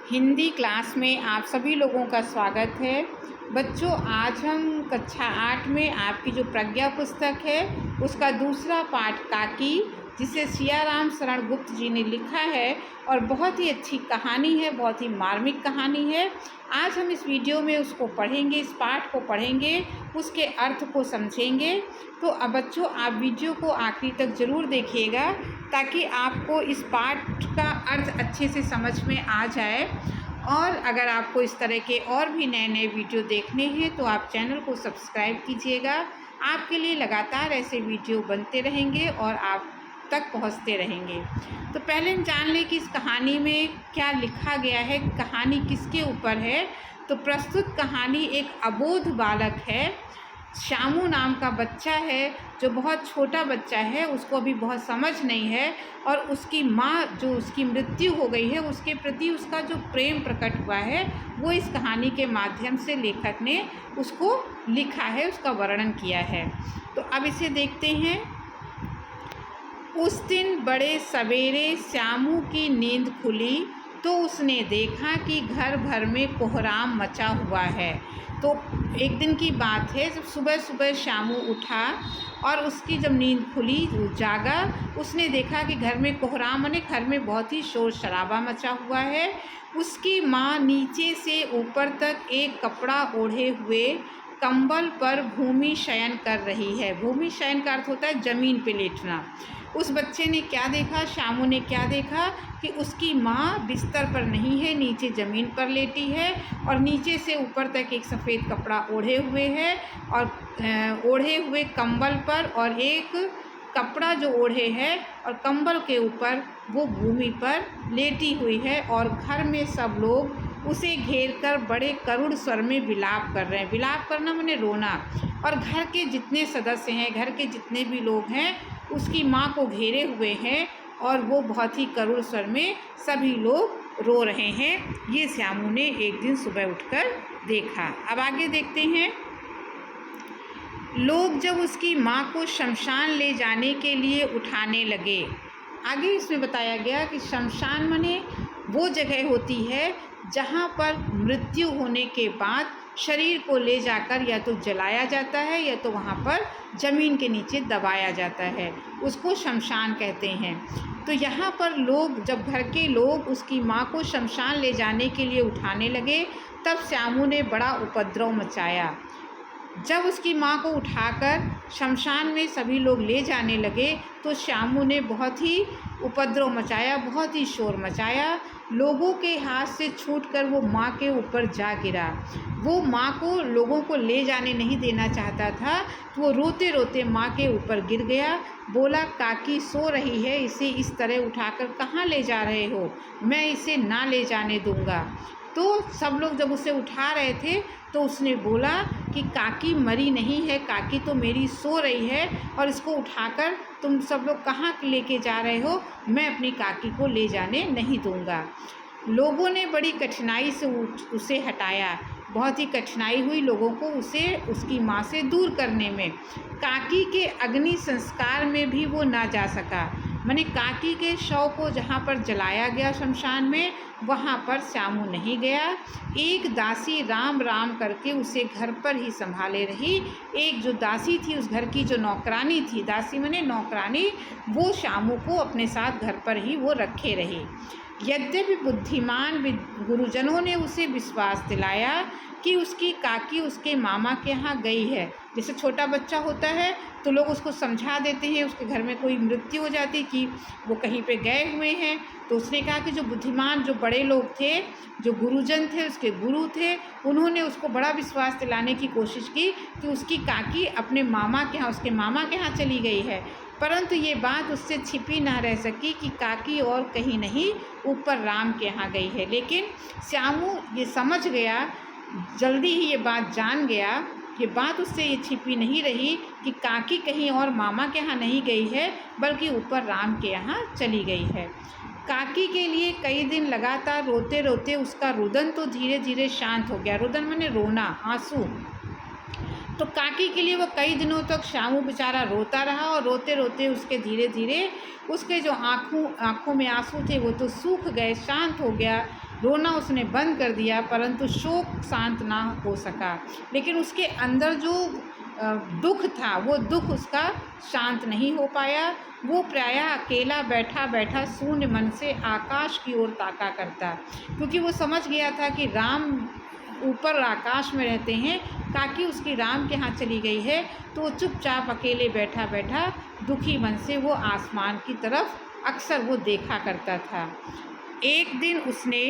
Hindi class में आप सभी लोगों का स्वागत है। बच्चों, आज हम कक्षा 8 में आपकी जो प्रज्ञा पुस्तक है उसका दूसरा पाठ काकी, जिसे सियाराम शरण गुप्त जी ने लिखा है और बहुत ही अच्छी कहानी है, बहुत ही मार्मिक कहानी है। आज हम इस वीडियो में उसको पढ़ेंगे, इस पाठ को पढ़ेंगे, उसके अर्थ को समझेंगे। तो अब बच्चों, आप वीडियो को आखिरी तक ज़रूर देखिएगा ताकि आपको इस पाठ का अर्थ अच्छे से समझ में आ जाए। और अगर आपको इस तरह के और भी नए नए वीडियो देखने हैं तो आप चैनल को सब्सक्राइब कीजिएगा। आपके लिए लगातार ऐसे वीडियो बनते रहेंगे और आप तक पहुंचते रहेंगे। तो पहले हम जान लें कि इस कहानी में क्या लिखा गया है, कहानी किसके ऊपर है। तो प्रस्तुत कहानी एक अबोध बालक है, श्यामू नाम का बच्चा है, जो बहुत छोटा बच्चा है, उसको अभी बहुत समझ नहीं है। और उसकी माँ जो उसकी मृत्यु हो गई है, उसके प्रति उसका जो प्रेम प्रकट हुआ है वो इस कहानी के माध्यम से लेखक ने उसको लिखा है, उसका वर्णन किया है। तो अब इसे देखते हैं। उस दिन बड़े सवेरे श्यामू की नींद खुली तो उसने देखा कि घर भर में कोहराम मचा हुआ है। तो एक दिन की बात है, जब सुबह सुबह श्यामू उठा और उसकी जब नींद खुली, वो जागा, उसने देखा कि घर में कोहराम माने घर में बहुत ही शोर शराबा मचा हुआ है। उसकी माँ नीचे से ऊपर तक एक कपड़ा ओढ़े हुए कंबल पर भूमि शयन कर रही है। भूमि शयन का अर्थ होता है ज़मीन पे लेटना। उस बच्चे ने क्या देखा, श्यामू ने क्या देखा कि उसकी माँ बिस्तर पर नहीं है, नीचे ज़मीन पर लेटी है और नीचे से ऊपर तक एक सफ़ेद कपड़ा ओढ़े हुए है और ओढ़े हुए कंबल पर और एक कपड़ा जो ओढ़े है और कंबल के ऊपर वो भूमि पर लेटी हुई है। और घर में सब लोग उसे घेर कर बड़े करुण स्वर में विलाप कर रहे हैं। विलाप करना माने रोना। और घर के जितने सदस्य हैं, घर के जितने भी लोग हैं, उसकी माँ को घेरे हुए हैं और वो बहुत ही करुण स्वर में सभी लोग रो रहे हैं। ये श्यामू ने एक दिन सुबह उठकर देखा। अब आगे देखते हैं। लोग जब उसकी माँ को शमशान ले जाने के लिए उठाने लगे। आगे इसमें बताया गया कि शमशान माने वो जगह होती है जहाँ पर मृत्यु होने के बाद शरीर को ले जाकर या तो जलाया जाता है या तो वहाँ पर ज़मीन के नीचे दबाया जाता है, उसको शमशान कहते हैं। तो यहाँ पर लोग, जब घर के लोग उसकी माँ को शमशान ले जाने के लिए उठाने लगे, तब श्यामू ने बड़ा उपद्रव मचाया। जब उसकी माँ को उठाकर शमशान में सभी लोग ले जाने लगे तो श्यामू ने बहुत ही उपद्रव मचाया, बहुत ही शोर मचाया। लोगों के हाथ से छूटकर वो माँ के ऊपर जा गिरा। वो माँ को, लोगों को ले जाने नहीं देना चाहता था, तो वो रोते रोते माँ के ऊपर गिर गया। बोला, काकी सो रही है, इसे इस तरह उठाकर कहाँ ले जा रहे हो, मैं इसे ना ले जाने दूँगा। तो सब लोग जब उसे उठा रहे थे तो उसने बोला कि काकी मरी नहीं है, काकी तो मेरी सो रही है और इसको उठाकर तुम सब लोग कहाँ लेके जा रहे हो, मैं अपनी काकी को ले जाने नहीं दूँगा। लोगों ने बड़ी कठिनाई से उसे हटाया। बहुत ही कठिनाई हुई लोगों को उसे उसकी माँ से दूर करने में। काकी के अग्नि संस्कार में भी वो ना जा सका। माने काकी के शव को जहाँ पर जलाया गया शमशान में, वहाँ पर श्यामू नहीं गया। एक दासी राम राम करके उसे घर पर ही संभाले रही। एक जो दासी थी, उस घर की जो नौकरानी थी, दासी माने नौकरानी, वो श्यामू को अपने साथ घर पर ही वो रखे रही। यद्यपि बुद्धिमान गुरुजनों ने उसे विश्वास दिलाया कि उसकी काकी उसके मामा के यहाँ गई है। जैसे छोटा बच्चा होता है तो लोग उसको समझा देते हैं, उसके घर में कोई मृत्यु हो जाती कि वो कहीं पे गए हुए हैं। तो उसने कहा कि जो बुद्धिमान, जो बड़े लोग थे, जो गुरुजन थे, उसके गुरु थे, उन्होंने उसको बड़ा विश्वास दिलाने की कोशिश की कि उसकी काकी अपने मामा के यहाँ, उसके मामा के यहाँ चली गई है। परंतु ये बात उससे छिपी ना रह सकी कि काकी और कहीं नहीं, ऊपर राम के यहाँ गई है। लेकिन श्यामू ये समझ गया, जल्दी ही ये बात जान गया, ये बात उससे ये छिपी नहीं रही कि काकी कहीं और मामा के यहाँ नहीं गई है, बल्कि ऊपर राम के यहाँ चली गई है। काकी के लिए कई दिन लगातार रोते रोते उसका रुदन तो धीरे धीरे शांत हो गया। रुदन माने रोना, आंसू। तो काकी के लिए वो कई दिनों तक श्यामू बेचारा रोता रहा और रोते रोते उसके धीरे धीरे उसके जो आँखों में आंसू थे वो तो सूख गए, शांत हो गया। रोना उसने बंद कर दिया, परंतु शोक शांत ना हो सका। लेकिन उसके अंदर जो दुख था, वो दुख उसका शांत नहीं हो पाया। वो प्रायः अकेला बैठा बैठा शून्य मन से आकाश की ओर ताका करता, क्योंकि वो समझ गया था कि राम ऊपर आकाश में रहते हैं, काकी उसकी राम के यहाँ चली गई है। तो वो चुपचाप अकेले बैठा बैठा दुखी मन से वो आसमान की तरफ अक्सर वो देखा करता था। एक दिन उसने,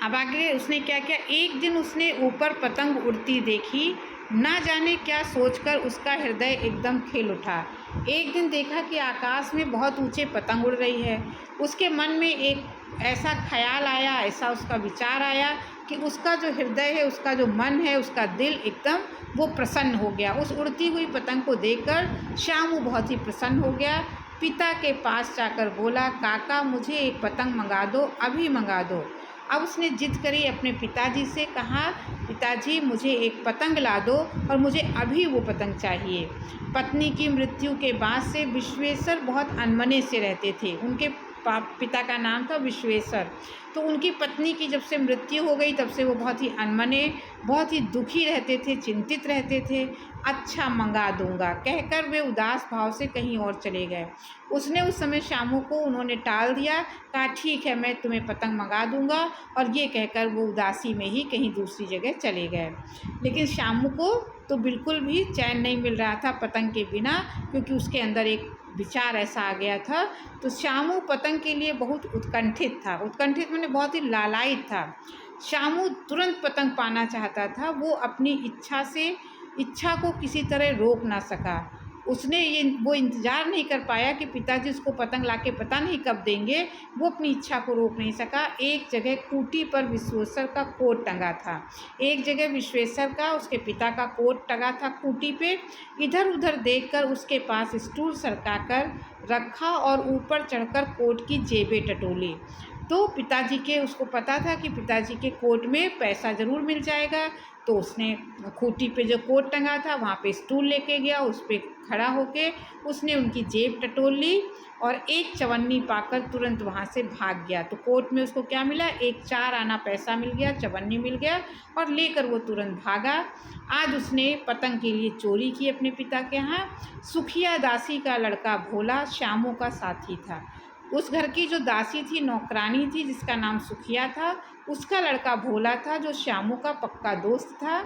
अब आगे उसने क्या किया, एक दिन उसने ऊपर पतंग उड़ती देखी। ना जाने क्या सोचकर उसका हृदय एकदम खिल उठा। एक दिन देखा कि आकाश में बहुत ऊंचे पतंग उड़ रही है। उसके मन में एक ऐसा ख्याल आया, ऐसा उसका विचार आया कि उसका जो हृदय है, उसका जो मन है, उसका दिल एकदम वो प्रसन्न हो गया। उस उड़ती हुई पतंग को देखकर श्यामू बहुत ही प्रसन्न हो गया। पिता के पास जाकर बोला, काका मुझे एक पतंग मंगा दो, अभी मंगा दो। अब उसने जिद करी, अपने पिताजी से कहा, पिताजी मुझे एक पतंग ला दो और मुझे अभी वो पतंग चाहिए। पत्नी की मृत्यु के बाद से विश्वेश्वर बहुत अनमने से रहते थे। उनके पिता का नाम था विश्वेश्वर। तो उनकी पत्नी की जब से मृत्यु हो गई, तब से वो बहुत ही अनमने, बहुत ही दुखी रहते थे, चिंतित रहते थे। अच्छा मंगा दूंगा कहकर वे उदास भाव से कहीं और चले गए। उसने उस समय श्यामू को उन्होंने टाल दिया, कहा ठीक है मैं तुम्हें पतंग मंगा दूंगा, और ये कहकर वो उदासी में ही कहीं दूसरी जगह चले गए। लेकिन श्यामू को तो बिल्कुल भी चैन नहीं मिल रहा था पतंग के बिना, क्योंकि उसके अंदर एक विचार ऐसा आ गया था। तो श्यामू पतंग के लिए बहुत उत्कंठित था। उत्कंठित मैंने बहुत ही लालायित था। श्यामू तुरंत पतंग पाना चाहता था। वो अपनी इच्छा को किसी तरह रोक ना सका। उसने वो इंतज़ार नहीं कर पाया कि पिताजी उसको पतंग लाके पता नहीं कब देंगे। वो अपनी इच्छा को रोक नहीं सका। एक जगह खूंटी पर विश्वेश्वर का कोट टंगा था, एक जगह विश्वेश्वर का, उसके पिता का कोट टंगा था खूंटी पे। इधर उधर देखकर उसके पास स्टूल सरकाकर रखा और ऊपर चढ़कर कोट की जेबें टटोली। तो पिताजी के, उसको पता था कि पिताजी के कोट में पैसा ज़रूर मिल जाएगा। तो उसने खूंटी पे जो कोट टंगा था वहाँ पे स्टूल लेके गया, उस पर खड़ा होके उसने उनकी जेब टटोल ली और एक चवन्नी पाकर तुरंत वहाँ से भाग गया। तो कोट में उसको क्या मिला, एक 4 आना पैसा मिल गया, चवन्नी मिल गया, और लेकर वो तुरंत भागा। आज उसने पतंग के लिए चोरी की अपने पिता के यहाँ। सुखिया दासी का लड़का भोला श्यामू का साथी था। उस घर की जो दासी थी, नौकरानी थी, जिसका नाम सुखिया था, उसका लड़का भोला था, जो श्यामू का पक्का दोस्त था।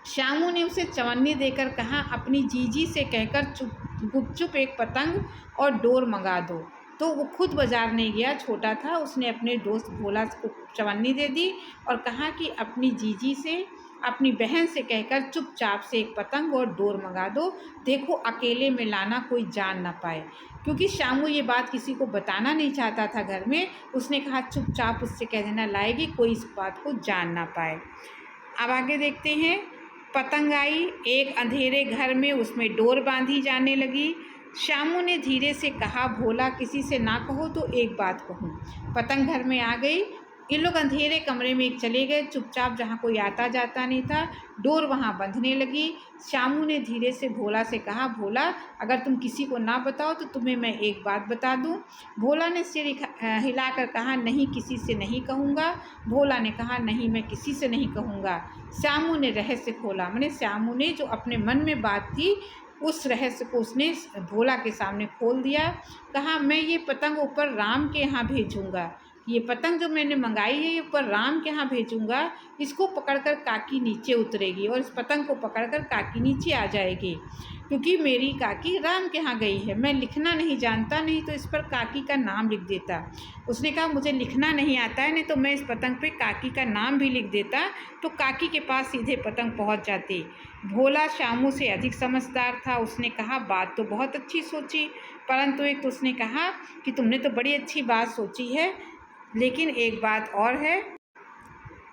श्यामू ने उसे चवन्नी देकर कहा, अपनी जीजी से कहकर गुपचुप एक पतंग और डोर मंगा दो। तो वो खुद बाजार नहीं गया, छोटा था। उसने अपने दोस्त भोला को चवन्नी दे दी और कहा कि अपनी जीजी से, अपनी बहन से कहकर चुपचाप से एक पतंग और डोर मंगा दो। देखो अकेले में लाना, कोई जान ना पाए। क्योंकि श्यामू ये बात किसी को बताना नहीं चाहता था घर में। उसने कहा चुपचाप उससे कह देना लाएगी, कोई इस बात को जान ना पाए। अब आगे देखते हैं। पतंग आई, एक अंधेरे घर में उसमें डोर बांधी जाने लगी। श्यामू ने धीरे से कहा, भोला किसी से ना कहो तो एक बात कहूँ। पतंग घर में आ गई। ये लोग अंधेरे कमरे में एक चले गए, चुपचाप, जहाँ कोई आता जाता नहीं था। डोर वहाँ बंधने लगी। श्यामू ने धीरे से भोला से कहा, भोला अगर तुम किसी को ना बताओ तो तुम्हें मैं एक बात बता दूं। भोला ने सिर हिलाकर कहा, नहीं किसी से नहीं कहूँगा। भोला ने कहा, नहीं मैं किसी से नहीं कहूँगा। श्यामू ने रहस्य खोला, मैंने श्यामू ने जो अपने मन में बात थी उस रहस्य को उसने भोला के सामने खोल दिया। कहा, मैं ये पतंग ऊपर राम के यहाँ भेजूँगा। ये पतंग जो मैंने मंगाई है ये ऊपर राम के यहाँ भेजूँगा। इसको पकड़कर काकी नीचे उतरेगी और इस पतंग को पकड़कर काकी नीचे आ जाएगी, क्योंकि मेरी काकी राम के यहाँ गई है। मैं लिखना नहीं जानता, नहीं तो इस पर काकी का नाम लिख देता। उसने कहा, मुझे लिखना नहीं आता है, नहीं तो मैं इस पतंग पे काकी का नाम भी लिख देता, तो काकी के पास सीधे पतंग पहुँच जाती। भोला श्यामू से अधिक समझदार था। उसने कहा, बात तो बहुत अच्छी सोची, परंतु एक तो उसने कहा कि तुमने तो बड़ी अच्छी बात सोची है, लेकिन एक बात और है।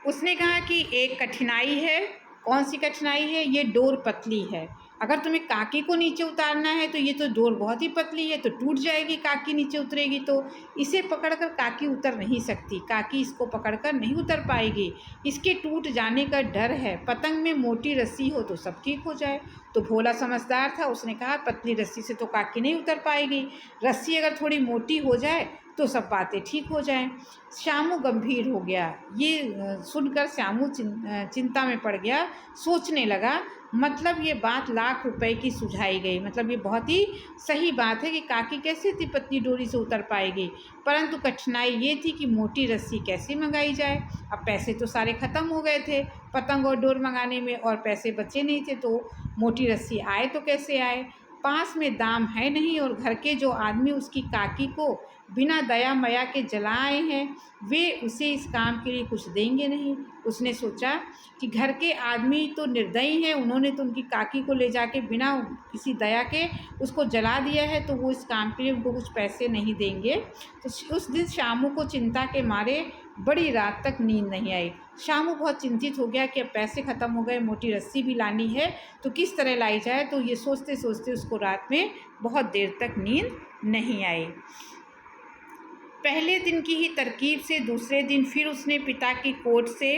उसने कहा कि एक कठिनाई है। कौन सी कठिनाई है? ये डोर पतली है, अगर तुम्हें काकी को नीचे उतारना है तो ये तो डोर बहुत ही पतली है, तो टूट जाएगी, काकी नीचे उतरेगी तो। इसे पकड़कर काकी उतर नहीं सकती, काकी इसको पकड़कर नहीं उतर पाएगी, इसके टूट जाने का डर है। पतंग में मोटी रस्सी हो तो सब ठीक हो जाए। तो भोला समझदार था, उसने कहा पतली रस्सी से तो काकी नहीं उतर पाएगी, रस्सी अगर थोड़ी मोटी हो जाए तो सब बातें ठीक हो जाएं। श्यामू गंभीर हो गया। ये सुनकर श्यामू चिंता में पड़ गया, सोचने लगा मतलब ये बात लाख रुपए की सुझाई गई, मतलब ये बहुत ही सही बात है कि काकी कैसे इतनी पतली डोरी से उतर पाएगी, परंतु कठिनाई ये थी कि मोटी रस्सी कैसे मंगाई जाए। अब पैसे तो सारे ख़त्म हो गए थे पतंग और डोर मंगाने में, और पैसे बचे नहीं थे, तो मोटी रस्सी आए तो कैसे आए। पास में दाम है नहीं, और घर के जो आदमी उसकी काकी को बिना दया मया के जलाए हैं वे उसे इस काम के लिए कुछ देंगे नहीं। उसने सोचा कि घर के आदमी तो निर्दयी हैं, उन्होंने तो उनकी काकी को ले जाके बिना किसी दया के उसको जला दिया है, तो वो इस काम के लिए उनको कुछ पैसे नहीं देंगे। तो उस दिन शामू को चिंता के मारे बड़ी रात तक नींद नहीं आई। शामू बहुत चिंतित हो गया कि अब पैसे ख़त्म हो गए, मोटी रस्सी भी लानी है, तो किस तरह लाई जाए। तो ये सोचते सोचते उसको रात में बहुत देर तक नींद नहीं आई। पहले दिन की ही तरकीब से दूसरे दिन फिर उसने पिता की कोट से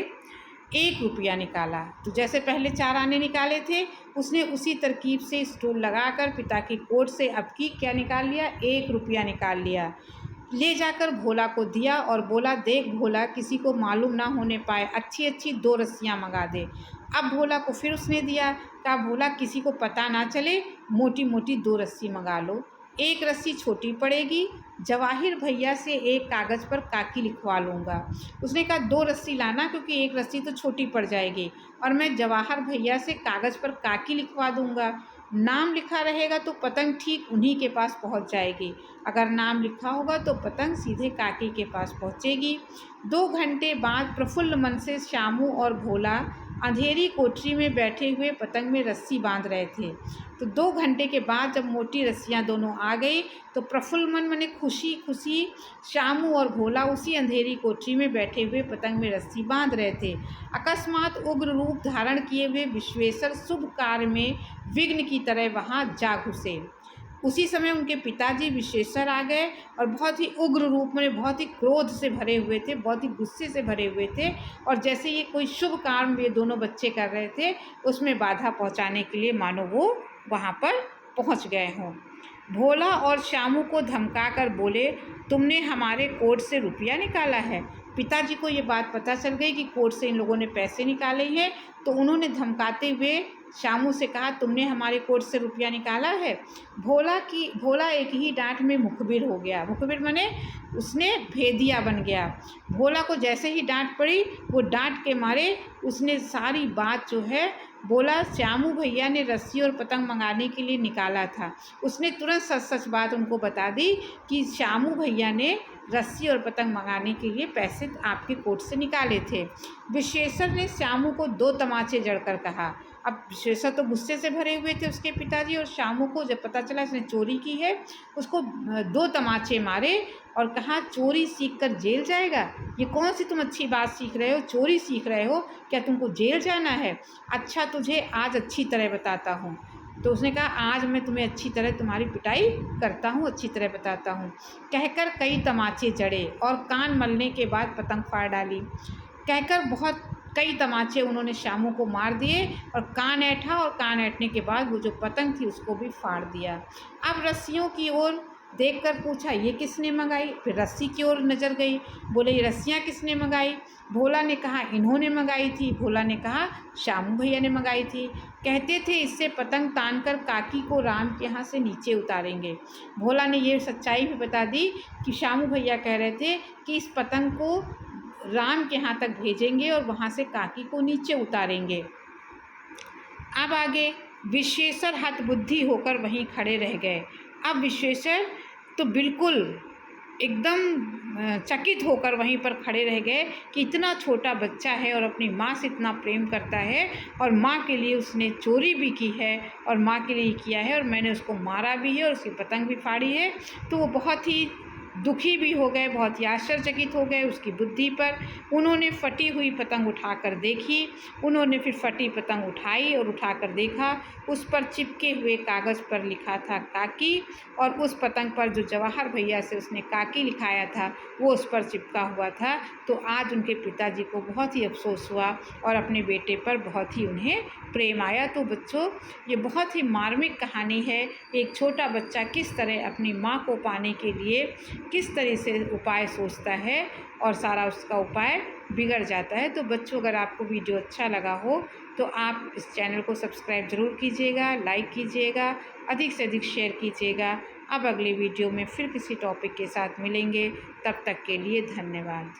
1 रुपया निकाला। तो जैसे पहले 4 आने निकाले थे, उसने उसी तरकीब से स्टूल लगाकर पिता की कोट से अब की क्या निकाल लिया, 1 रुपया निकाल लिया। ले जाकर भोला को दिया और बोला, देख भोला, किसी को मालूम ना होने पाए, अच्छी अच्छी 2 रस्सियाँ मंगा दे। अब भोला को फिर उसने दिया, कहा भोला किसी को पता ना चले, मोटी मोटी 2 रस्सी मंगा लो, 1 रस्सी छोटी पड़ेगी, जवाहिर भैया से एक कागज़ पर काकी लिखवा लूँगा। उसने कहा 2 रस्सी लाना, क्योंकि 1 रस्सी तो छोटी पड़ जाएगी, और मैं जवाहर भैया से कागज़ पर काकी लिखवा दूँगा। नाम लिखा रहेगा तो पतंग ठीक उन्हीं के पास पहुंच जाएगी, अगर नाम लिखा होगा तो पतंग सीधे काकी के पास पहुंचेगी। 2 घंटे बाद प्रफुल्ल मन से श्यामू और भोला अंधेरी कोठरी में बैठे हुए पतंग में रस्सी बांध रहे थे। तो 2 घंटे के बाद जब मोटी रस्सियां दोनों आ गई तो प्रफुल्ल मन मने खुशी खुशी श्यामू और भोला उसी अंधेरी कोठरी में बैठे हुए पतंग में रस्सी बांध रहे थे। अकस्मात उग्र रूप धारण किए हुए विश्वेश्वर शुभ कार्य में विघ्न की तरह वहां जा घुसे। उसी समय उनके पिताजी विश्वेश्वर आ गए और बहुत ही उग्र रूप में, बहुत ही क्रोध से भरे हुए थे, बहुत ही गुस्से से भरे हुए थे, और जैसे ये कोई शुभ काम ये दोनों बच्चे कर रहे थे उसमें बाधा पहुंचाने के लिए मानो वो वहां पर पहुंच गए हों। भोला और श्यामू को धमका कर बोले, तुमने हमारे कोट से रुपया निकाला है। पिताजी को ये बात पता चल गई कि कोट से इन लोगों ने पैसे निकाले हैं, तो उन्होंने धमकाते हुए श्यामू से कहा, तुमने हमारे कोट से रुपया निकाला है। भोला एक ही डांट में मुखबिर हो गया। मुखबिर माने उसने भेदिया बन गया। भोला को जैसे ही डांट पड़ी, वो डांट के मारे उसने सारी बात जो है बोला, श्यामू भैया ने रस्सी और पतंग मंगाने के लिए निकाला था। उसने तुरंत सच सच बात उनको बता दी कि श्यामू भैया ने रस्सी और पतंग मंगाने के लिए पैसे आपके कोट से निकाले थे। विश्वेश्वर ने श्यामू को 2 तमाचे जड़कर कहा। अब विश्वेश्वर तो गुस्से से भरे हुए थे उसके पिताजी, और श्यामू को जब पता चला इसने चोरी की है, उसको 2 तमाचे मारे और कहा, चोरी सीख कर जेल जाएगा? ये कौन सी तुम अच्छी बात सीख रहे हो? चोरी सीख रहे हो क्या? तुमको जेल जाना है? अच्छा, तुझे आज अच्छी तरह बताता हूँ। तो उसने कहा, आज मैं तुम्हें अच्छी तरह तुम्हारी पिटाई करता हूँ, अच्छी तरह बताता हूँ। कहकर कई तमाचे जड़े और कान मलने के बाद पतंग फाड़ डाली। कहकर बहुत कई तमाचे उन्होंने श्यामू को मार दिए और कान ऐंठा, और कान ऐंठने के बाद वो जो पतंग थी उसको भी फाड़ दिया। अब रस्सियों की ओर देखकर पूछा, ये किसने मंगाई? फिर रस्सी की ओर नज़र गई, बोले, ये रस्सियाँ किसने मंगाई? भोला ने कहा, इन्होंने मंगाई थी। भोला ने कहा, श्यामू भैया ने मंगाई थी। कहते थे इससे पतंग तानकर काकी को राम के यहाँ से नीचे उतारेंगे। भोला ने ये सच्चाई भी बता दी कि श्यामू भैया कह रहे थे कि इस पतंग को राम के यहाँ तक भेजेंगे और वहाँ से काकी को नीचे उतारेंगे। अब आगे विश्वेश्वर हतबुद्धि होकर वहीं खड़े रह गए। अब विश्वेश्वर तो बिल्कुल एकदम चकित होकर वहीं पर खड़े रह गए कि इतना छोटा बच्चा है और अपनी माँ से इतना प्रेम करता है, और माँ के लिए उसने चोरी भी की है और माँ के लिए किया है, और मैंने उसको मारा भी है और उसकी पतंग भी फाड़ी है। तो वो बहुत ही दुखी भी हो गए, बहुत ही आश्चर्यचकित हो गए उसकी बुद्धि पर। उन्होंने फटी हुई पतंग उठाकर देखी। उन्होंने फिर फटी पतंग उठाई और उठाकर देखा, उस पर चिपके हुए कागज़ पर लिखा था काकी, और उस पतंग पर जो जवाहर भैया से उसने काकी लिखाया था वो उस पर चिपका हुआ था। तो आज उनके पिताजी को बहुत ही अफ़सोस हुआ और अपने बेटे पर बहुत ही उन्हें प्रेम आया। तो बच्चों, ये बहुत ही मार्मिक कहानी है। एक छोटा बच्चा किस तरह अपनी माँ को पाने के लिए किस तरह से उपाय सोचता है और सारा उसका उपाय बिगड़ जाता है। तो बच्चों, अगर आपको वीडियो अच्छा लगा हो तो आप इस चैनल को सब्सक्राइब ज़रूर कीजिएगा, लाइक कीजिएगा, अधिक से अधिक शेयर कीजिएगा। अब अगले वीडियो में फिर किसी टॉपिक के साथ मिलेंगे, तब तक के लिए धन्यवाद।